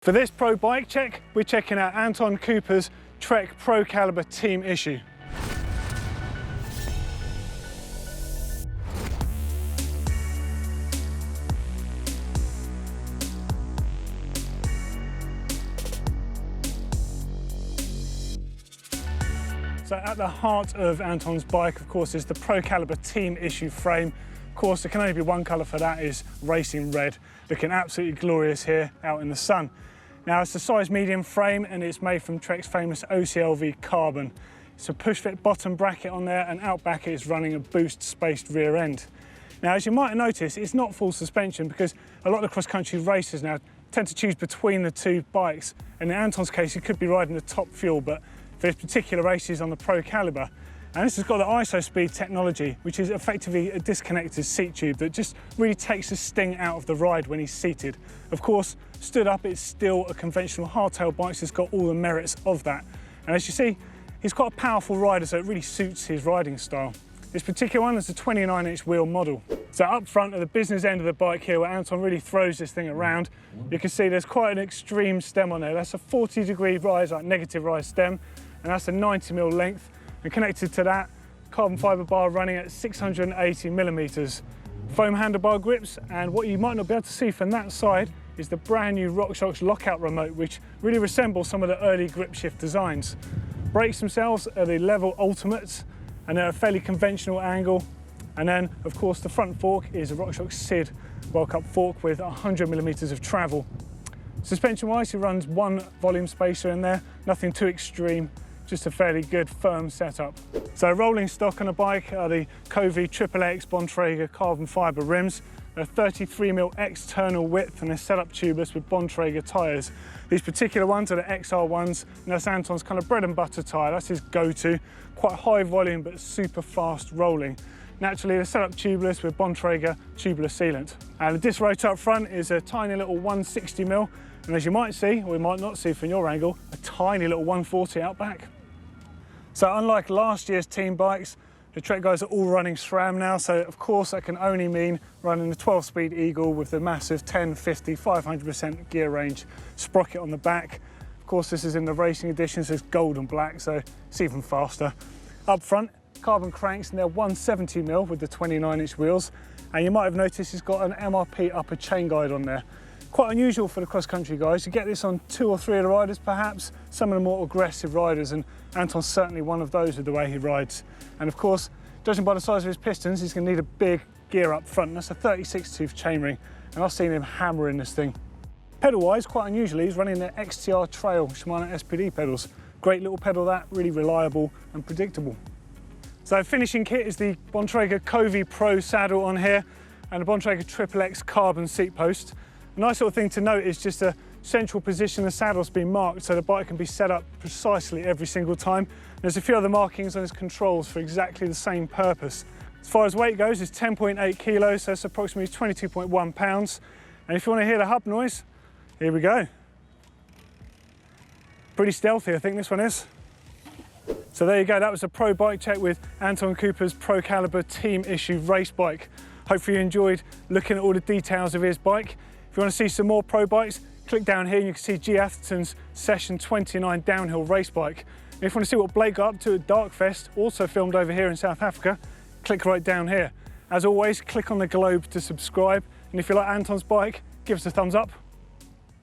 For this pro bike check, we're checking out Anton Cooper's Trek ProCaliber team issue. So at the heart of Anton's bike, of course, is the ProCaliber team issue frame. Of course, there can only be one colour for that, is racing red, looking absolutely glorious here out in the sun. Now, it's a size medium frame and it's made from Trek's famous OCLV carbon. It's a push-fit bottom bracket on there, and out back it's running a boost spaced rear end. Now, as you might have noticed, it's not full suspension because a lot of cross-country racers now tend to choose between the two bikes. And in Anton's case, he could be riding the top fuel, but for his particular races on the ProCaliber. And this has got the ISO-speed technology, which is effectively a disconnected seat tube that just really takes the sting out of the ride when he's seated. Of course, stood up, it's still a conventional hardtail bike, so it's got all the merits of that. And as you see, he's quite a powerful rider, so it really suits his riding style. This particular one is a 29-inch wheel model. So up front at the business end of the bike here, where Anton really throws this thing around, you can see there's quite an extreme stem on there. That's a 40-degree rise, like negative rise stem, and that's a 90mm length. And connected to that, carbon fibre bar running at 680mm. Foam handlebar grips, and what you might not be able to see from that side is the brand new RockShox lockout remote, which really resembles some of the early grip shift designs. Brakes themselves are the Level Ultimates, and they're a fairly conventional angle. And then, of course, the front fork is a RockShox Sid World Cup fork with 100mm of travel. Suspension-wise, he runs one volume spacer in there, nothing too extreme. Just a fairly good firm setup. So rolling stock on a bike are the Kovee XXX Bontrager carbon fibre rims. They're 33mm external width and they're set up tubeless with Bontrager tyres. These particular ones are the XR1s, and that's Anton's kind of bread and butter tyre. That's his go-to. Quite high volume but super fast rolling. Naturally, they're set up tubeless with Bontrager tubular sealant. And the disc rotor up front is a tiny little 160mm, and as you might see, or you might not see from your angle, a tiny little 140 out back. So unlike last year's team bikes, the Trek guys are all running SRAM now, so of course that can only mean running the 12-speed Eagle with the massive 10, 50, 500% gear range sprocket on the back. Of course, this is in the racing edition, so it's gold and black, so it's even faster. Up front, carbon cranks, and they're 170mm with the 29-inch wheels, and you might have noticed it's got an MRP upper chain guide on there. Quite unusual for the cross-country guys. You get this on 2 or 3 of the riders perhaps, some of the more aggressive riders, and Anton's certainly one of those with the way he rides. And of course, judging by the size of his pistons, he's going to need a big gear up front, and that's a 36-tooth chainring, and I've seen him hammering this thing. Pedal-wise, quite unusually, he's running the XTR Trail Shimano SPD pedals. Great little pedal that, really reliable and predictable. So finishing kit is the Bontrager Kovee Pro saddle on here, and the Bontrager XXX carbon seat post. A nice little thing to note is just a central position the saddle's been marked so the bike can be set up precisely every single time. There's a few other markings on its controls for exactly the same purpose. As far as weight goes, it's 10.8 kilos, so it's approximately 22.1 pounds. And if you want to hear the hub noise, here we go. Pretty stealthy, I think this one is. So there you go, that was a pro bike check with Anton Cooper's ProCaliber team issue race bike. Hopefully you enjoyed looking at all the details of his bike. If you want to see some more pro bikes, click down here and you can see G. Atherton's Session 29 downhill race bike. And if you want to see what Blake got up to at Darkfest, also filmed over here in South Africa, click right down here. As always, click on the globe to subscribe. And if you like Anton's bike, give us a thumbs up.